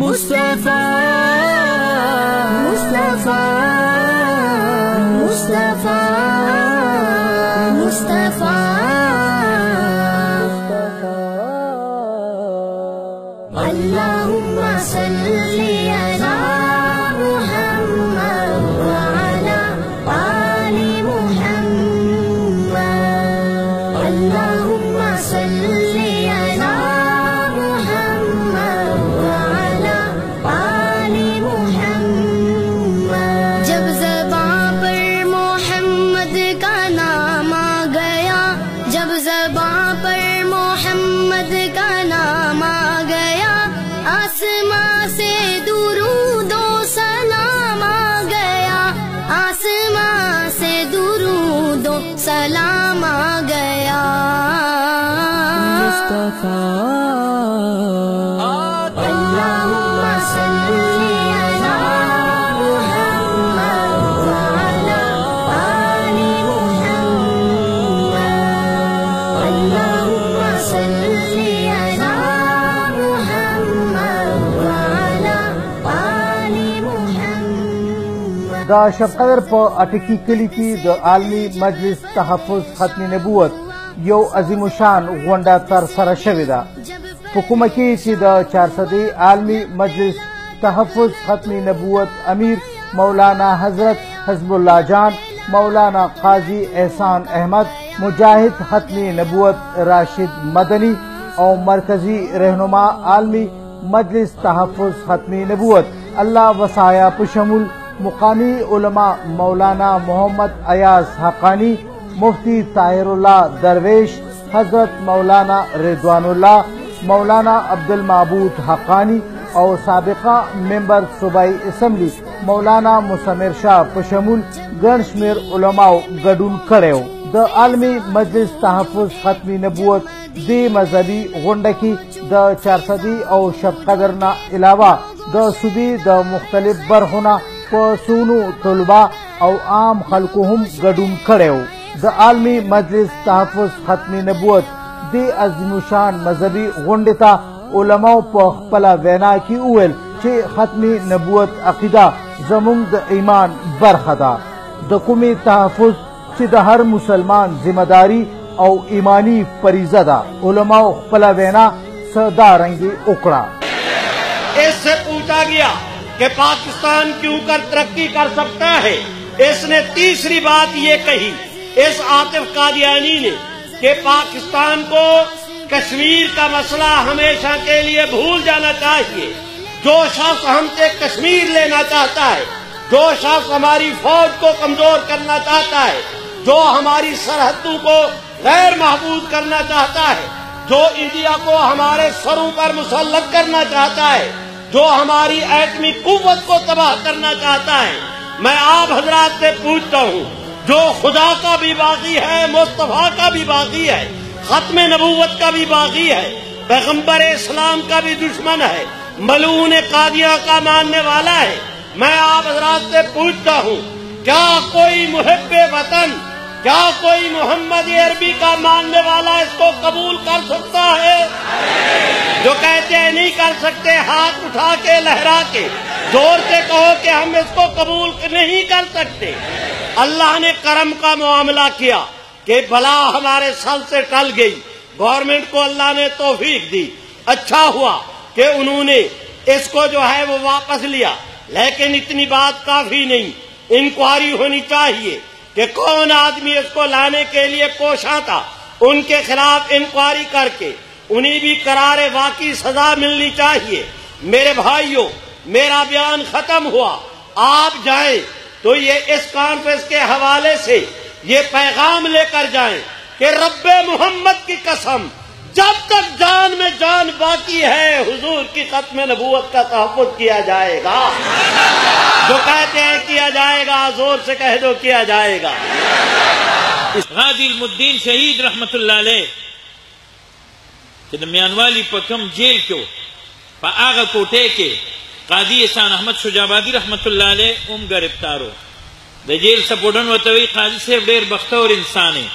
مصطفیٰ مصطفیٰ مصطفیٰ مصطفیٰ اللہم صلی علی محمد وعلی آل محمد اللہم صلی علی محمد وعلی آل محمد جب زباں پر محمد کا نام آ گیا جب زباں پر محمد کا نام آ گیا آسماں سے درود و سلام آ گیا آسماں سے درود و سلام آ گیا مصطفیٰ اللہم صلی علی محمد وعلی آل محمد اللہم صلی علی دا شب قدر پا اٹکی کلی کی دا عالمی مجلس تحفظ ختم نبوت یو عظیم شان غونڈا تر سر شویدہ حکومکی چی دا 400 عالمی مجلس تحفظ ختم نبوت امیر مولانا حضرت حزب اللہ جان مولانا قاضی احسان احمد مجاہد ختم نبوت راشد مدنی اور مرکزی رہنما عالمی مجلس تحفظ ختم نبوت اللہ وسایا پشمول مقامی علماء مولانا محمد ایاز حقانی مفتی طاہر اللہ درویش حضرت مولانا رضوان اللہ مولانا عبد المعبود حقانی اور سابقہ ممبر صوبائی اسمبلی مولانا مسمر شاہ پشمول گنشمیر علماء گڈون کڑیو دا عالمی مجلس تحفظ ختم نبوت دی مذہبی غنڈکی دا 400 اور شب قدرنا علاوہ دا صوبی دا مختلف برخنا سونو طلباء او عام خلقهم گڈون کڑیو دا عالمی مجلس تحفظ ختم نبوت دی عظیم شان مذہبی غنڈتا علماء پا خپلا وینا کی اویل چی ختم نبوت عقیدہ زمون دا ایمان برخدا دا قومی تحفظ چی دا ہر مسلمان ذمہ داری او ایمانی فریضہ دا علماء خپلا وینا سدا رنگی اکڑا اس سے پوچھا گیا کہ پاکستان کیوں کر ترقی کر سکتا ہے اس نے تیسری بات یہ کہی اس عاطف قادیانی نے کہ پاکستان کو کشمیر کا مسئلہ ہمیشہ کے لیے بھول جانا چاہیے جو شخص ہم سے کشمیر لینا چاہتا ہے جو شخص ہماری فوج کو کمزور کرنا چاہتا ہے جو ہماری سرحدوں کو غیر محفوظ کرنا چاہتا ہے جو انڈیا کو ہمارے سروں پر مسلط کرنا چاہتا ہے جو ہماری ایٹمی قوت کو تباہ کرنا چاہتا ہے میں آپ حضرات سے پوچھتا ہوں جو خدا کا بھی باغی ہے مصطفیٰ کا بھی باغی ہے ختم نبوت کا بھی باغی ہے پیغمبر اسلام کا بھی دشمن ہے ملعون قادیہ کا ماننے والا ہے میں آپ حضرات سے پوچھتا ہوں کیا کوئی محب وطن کیا کوئی محمد عربی کا ماننے والا اس کو قبول کر سکتا ہے جو کہتے ہیں نہیں کر سکتے ہاتھ اٹھا کے لہرا کے زور سے کہو کہ ہم اس کو قبول نہیں کر سکتے اللہ نے کرم کا معاملہ کیا کہ بلا ہمارے سر سے ٹل گئی گورنمنٹ کو اللہ نے توفیق دی اچھا ہوا کہ انہوں نے اس کو جو ہے وہ واپس لیا لیکن اتنی بات کافی نہیں انکوائری ہونی چاہیے کہ کون آدمی اس کو لانے کے لیے کوشاں تھا ان کے خلاف انکوائری کر کے انہیں بھی قرار واقعی سزا ملنی چاہیے میرے بھائیوں میرا بیان ختم ہوا آپ جائیں تو یہ اس کانفرنس کے حوالے سے یہ پیغام لے کر جائیں کہ رب محمد کی قسم جب تک جان میں جان باقی ہے حضور کی ختم نبوت کا تحفظ کیا جائے گا جو کہتے ہیں کیا جائے گا زور سے کہہ دو کیا جائے گا غازی الدین شہید رحمت اللہ علیہ کہ میانوالی پکم جیل کیو پا آغا کوٹے کے قاضی احسان احمد شجابادی رحمت اللہ علیہ گرفتارو دا جیل سپوڑن وطوی قاضی سے ډیر بختور انسانے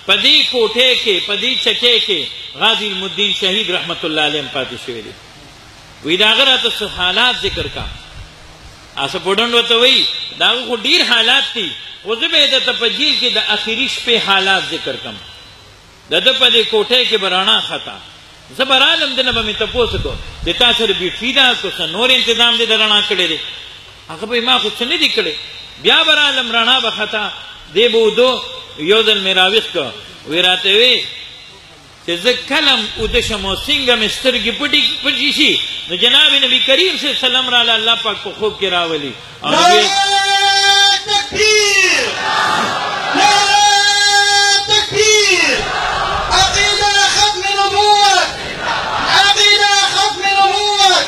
پدی کوٹے کے پدی چکے کے غازی الدین شہید رحمت اللہ علیہ پاتی شویلی وی دا غره ته حالات ذکر کا اسه پډون وته وی دا خو ډیر حالات دي خو زه به د تپجیل کې د اخیری شپې حالات ذکر کم د په دې کوټه کې برانا خطا زبرالم دنه به تاسو کو د تاسو به فیدا کو نور تنظیم دې درنا کړی دی هغه به ما خو څه نه دی کړی بیا برالم رانا به خطا دی بودو یو دل میراویخ کو ویراته وی چې زه کلم او د شمو څنګه مسترګې پټي شي نو جناب نبی کریم صلی الله علیه وسلم را الله پاک په خوب کې راولي تکبیر تکبیر عقیدہ ختم نبوت عقیدہ ختم نبوت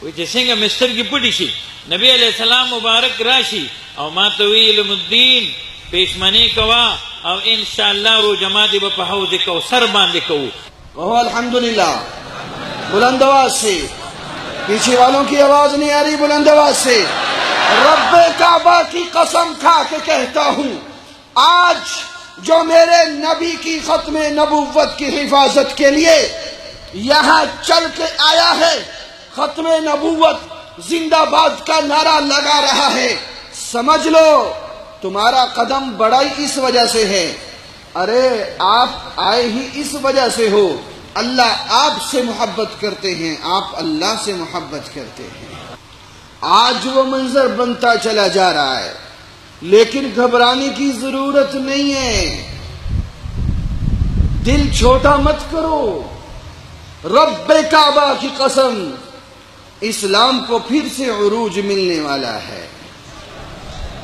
وی چې څنګه مسترګې پټي شي نبی علیہ السلام مبارک راشي او ما توی علم الدین پیشمنی کوا او انشاءاللہ رو جماعت با حوض کوثر باندې کو وہ الحمدللہ بلند آواز سے پیچھے والوں کی آواز نہیں آ رہی بلند آواز سے رب کعبہ کی قسم کھا کے کہتا ہوں آج جو میرے نبی کی ختم نبوت کی حفاظت کے لیے یہاں چل کے آیا ہے ختم نبوت زندہ باد کا نعرہ لگا رہا ہے سمجھ لو تمہارا قدم بڑا ہی اس وجہ سے ہے ارے آپ آئے ہی اس وجہ سے ہو اللہ آپ سے محبت کرتے ہیں آپ اللہ سے محبت کرتے ہیں آج وہ منظر بنتا چلا جا رہا ہے لیکن گھبرانے کی ضرورت نہیں ہے دل چھوٹا مت کرو رب کعبہ کی قسم اسلام کو پھر سے عروج ملنے والا ہے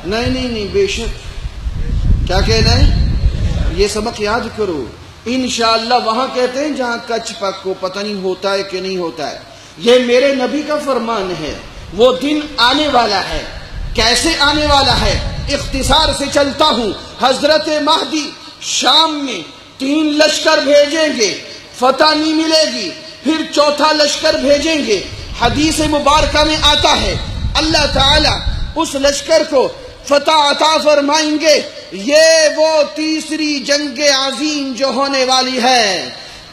نہیں بے شک کیا کہنا ہے یہ سبق یاد کرو انشاءاللہ وہاں کہتے ہیں جہاں کچھ پک کو پتہ نہیں ہوتا ہے کہ نہیں ہوتا ہے یہ میرے نبی کا فرمان ہے وہ دن آنے والا ہے کیسے آنے والا ہے اختصار سے چلتا ہوں حضرت مہدی شام میں 3 لشکر بھیجیں گے فتح نہیں ملے گی پھر 4تھا لشکر بھیجیں گے حدیث مبارکہ میں آتا ہے اللہ تعالی اس لشکر کو فتح عطا فرمائیں گے یہ وہ تیسری جنگ عظیم جو ہونے والی ہے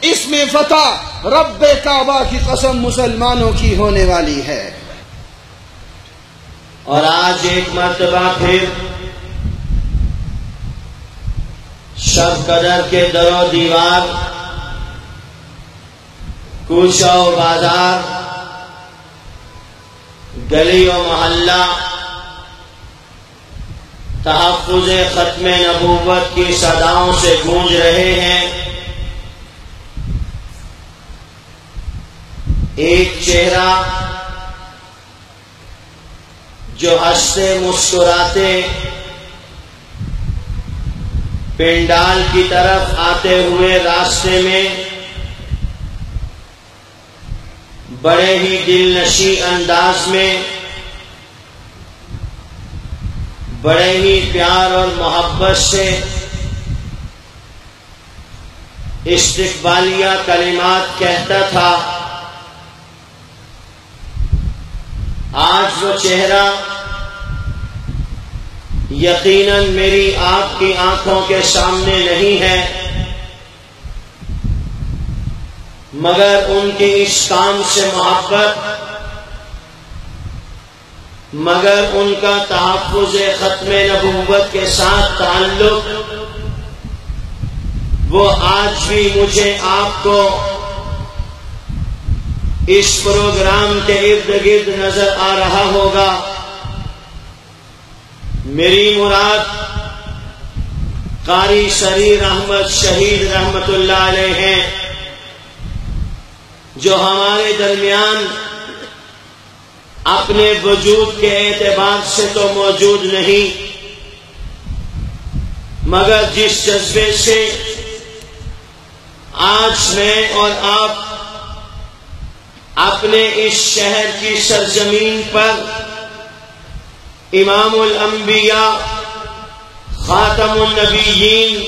اس میں فتح رب کعبہ کی قسم مسلمانوں کی ہونے والی ہے اور آج ایک مرتبہ پھر شب قدر کے در و دیوار کوچہ و بازار گلی و محلہ تحفظ ختم نبوت کی صداؤں سے گونج رہے ہیں ایک چہرہ جو ہنستے مسکراتے پنڈال کی طرف آتے ہوئے راستے میں بڑے ہی دل نشیں انداز میں بڑے ہی پیار اور محبت سے استقبالیہ کلمات کہتا تھا آج وہ چہرہ یقیناً میری آپ کی آنکھوں کے سامنے نہیں ہے مگر ان کی اس کام سے محبت مگر ان کا تحفظ ختم نبوت کے ساتھ تعلق وہ آج بھی مجھے آپ کو اس پروگرام کے ارد گرد نظر آ رہا ہوگا میری مراد قاری سریر احمد شہید رحمت اللہ علیہ ہیں جو ہمارے درمیان اپنے وجود کے اعتبار سے تو موجود نہیں مگر جس جذبے سے آج میں اور آپ اپنے اس شہر کی سرزمین پر امام الانبیاء خاتم النبیین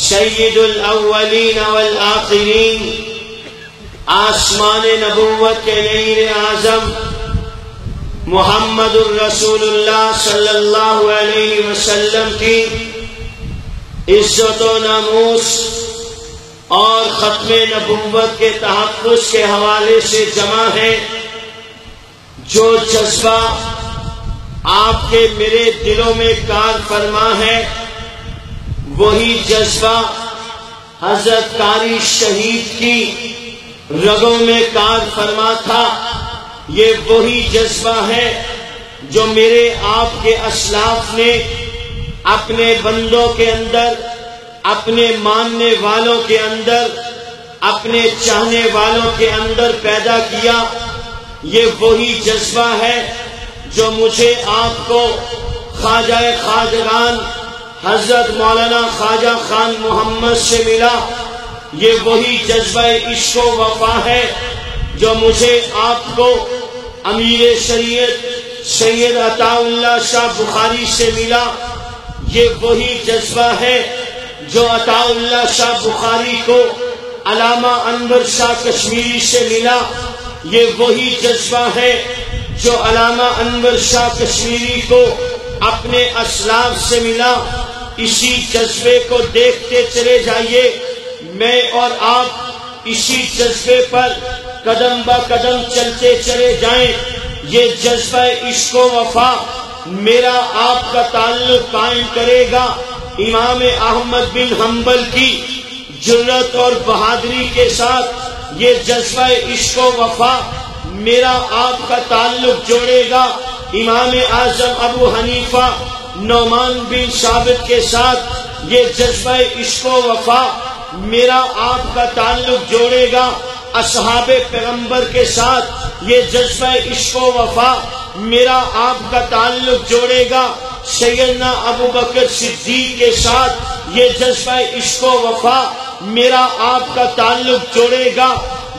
سید الاولین والآخرین آسمان نبوت کے نیر اعظم محمد الرسول اللہ صلی اللہ علیہ وسلم کی عزت و ناموس اور ختم نبوت کے تحفظ کے حوالے سے جمع ہے، جو جذبہ آپ کے میرے دلوں میں کار فرما ہے، وہی جذبہ حضرت قاری شہید کی رگوں میں کار فرما تھا۔ یہ وہی جذبہ ہے جو میرے آپ کے اسلاف نے اپنے بندوں کے اندر، اپنے ماننے والوں کے اندر، اپنے چاہنے والوں کے اندر پیدا کیا۔ یہ وہی جذبہ ہے جو مجھے آپ کو خواجہ خواجگان حضرت مولانا خواجہ خان محمد سے ملا۔ یہ وہی جذبہ عشق و وفا ہے جو مجھے آپ کو امیر شریعت سید عطا اللہ شاہ بخاری سے ملا۔ یہ وہی جذبہ ہے جو عطا اللہ شاہ بخاری کو علامہ انور شاہ کشمیری سے ملا۔ یہ وہی جذبہ ہے جو علامہ انور شاہ کشمیری کو اپنے اسلاف سے ملا۔ اسی جذبے کو دیکھتے چلے جائیے، میں اور آپ اسی جذبے پر قدم با قدم چلتے چلے جائیں۔ یہ جذبہ عشق و وفا میرا آپ کا تعلق قائم کرے گا امام احمد بن حنبل کی جرت اور بہادری کے ساتھ۔ یہ جذبہ عشق و وفا میرا آپ کا تعلق جوڑے گا امام اعظم ابو حنیفہ نعمان بن ثابت کے ساتھ۔ یہ جذبہ عشق و وفا میرا آپ کا تعلق جوڑے گا اصحاب پیغمبر کے ساتھ۔ یہ جذبہ عشق و وفا میرا آپ کا تعلق جوڑے گا سیدنا ابو بکر صدیق کے ساتھ۔ یہ جذبہ عشق و وفا میرا آپ کا تعلق جوڑے گا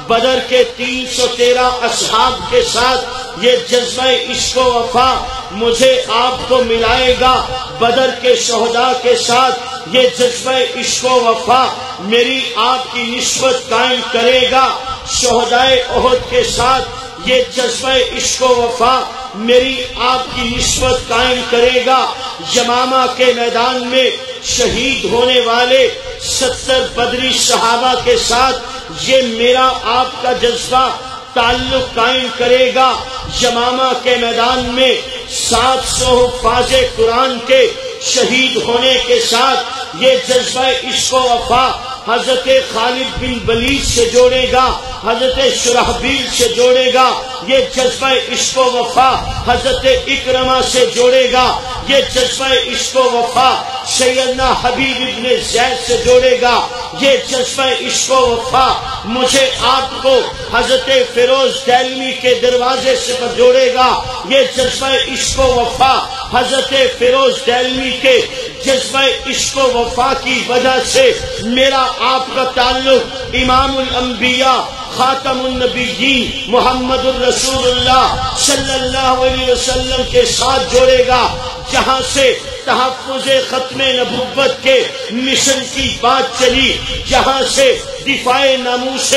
بدر کے 313 اصحاب کے ساتھ۔ یہ جذبہ عشق و وفا مجھے آپ کو ملائے گا بدر کے شہداء کے ساتھ۔ یہ جذبہ عشق و وفا میری آپ کی نسبت قائم کرے گا شہدائے احد کے ساتھ۔ یہ جذبہ عشق و وفا میری آپ کی نسبت قائم کرے گا یمامہ کے میدان میں شہید ہونے والے 70 بدری صحابہ کے ساتھ۔ یہ میرا آپ کا جذبہ تعلق قائم کرے گا یمامہ کے میدان میں 700 حفاظ قرآن کے شہید ہونے کے ساتھ۔ یہ جذبہ عشق و وفا حضرت خالد بن ولید سے جوڑے گا، حضرت شرحبیل سے جوڑے گا۔ یہ جذبہ عشق و وفا حضرت اکرمہ سے جوڑے گا۔ یہ جذبہ عشق و وفا سیدنا حبیب ابن زید سے جوڑے گا۔ یہ جذبہ عشق و وفا مجھے آپ کو حضرت فیروز دہلوی کے دروازے سے جوڑے گا۔ یہ جذبہ عشق و وفا حضرت فیروز دہلوی کے جذبہ عشق و وفا کی وجہ سے میرا آپ کا تعلق امام الانبیاء خاتم النبیین محمد الرسول اللہ صلی اللہ علیہ وسلم کے ساتھ جوڑے گا، جہاں سے تحفظ ختم نبوت کے مشن کی بات چلی، جہاں سے دفاع ناموس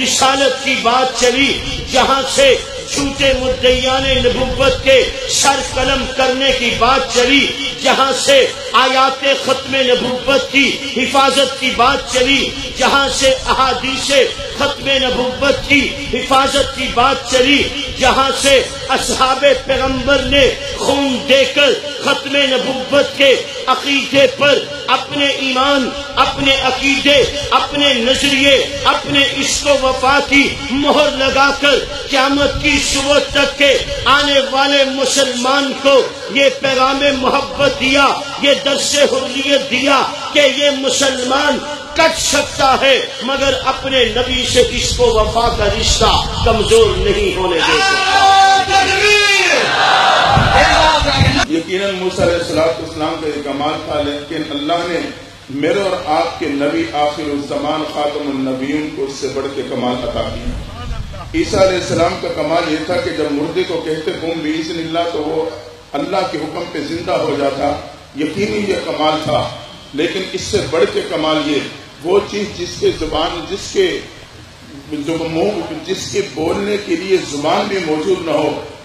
رسالت کی بات چلی، جہاں سے جھوٹے مدعیان نبوت کے سر قلم کرنے کی بات چلی، جہاں سے آیات ختم نبوت کی حفاظت کی بات چلی، جہاں سے احادیث ختم نبوت کی حفاظت کی بات چلی، جہاں سے اصحاب پیغمبر نے خون دے کر ختم نبوت کے عقیدے پر اپنے ایمان، اپنے عقیدے، اپنے نظریے، اپنے عشق و وفا کی مہر لگا کر قیامت کی صبح تک کے آنے والے مسلمان کو یہ پیغام محبت دیا، یہ درس حریت دیا کہ یہ مسلمان کٹ سکتا ہے مگر اپنے نبی سے عشق و وفا کا رشتہ کمزور نہیں ہونے دے سکتا۔ یقیناً موسیٰ علیہ السلام کا یہ کمال تھا، لیکن اللہ نے میرے اور آپ کے نبی آخر الزمان خاتم النبیین کو اس سے بڑھ کے کمال عطا کیا۔ عیسیٰ علیہ السلام کا کمال یہ تھا کہ جب مردے کو کہتے قم بإذن اللہ تو وہ اللہ کے حکم پہ زندہ ہو جاتا، یقینی یہ کمال تھا۔ لیکن اس سے بڑھ کے کمال یہ، وہ چیز جس کے زبان، جس کے بولنے کے لیے زبان بھی موجود نہ ہو،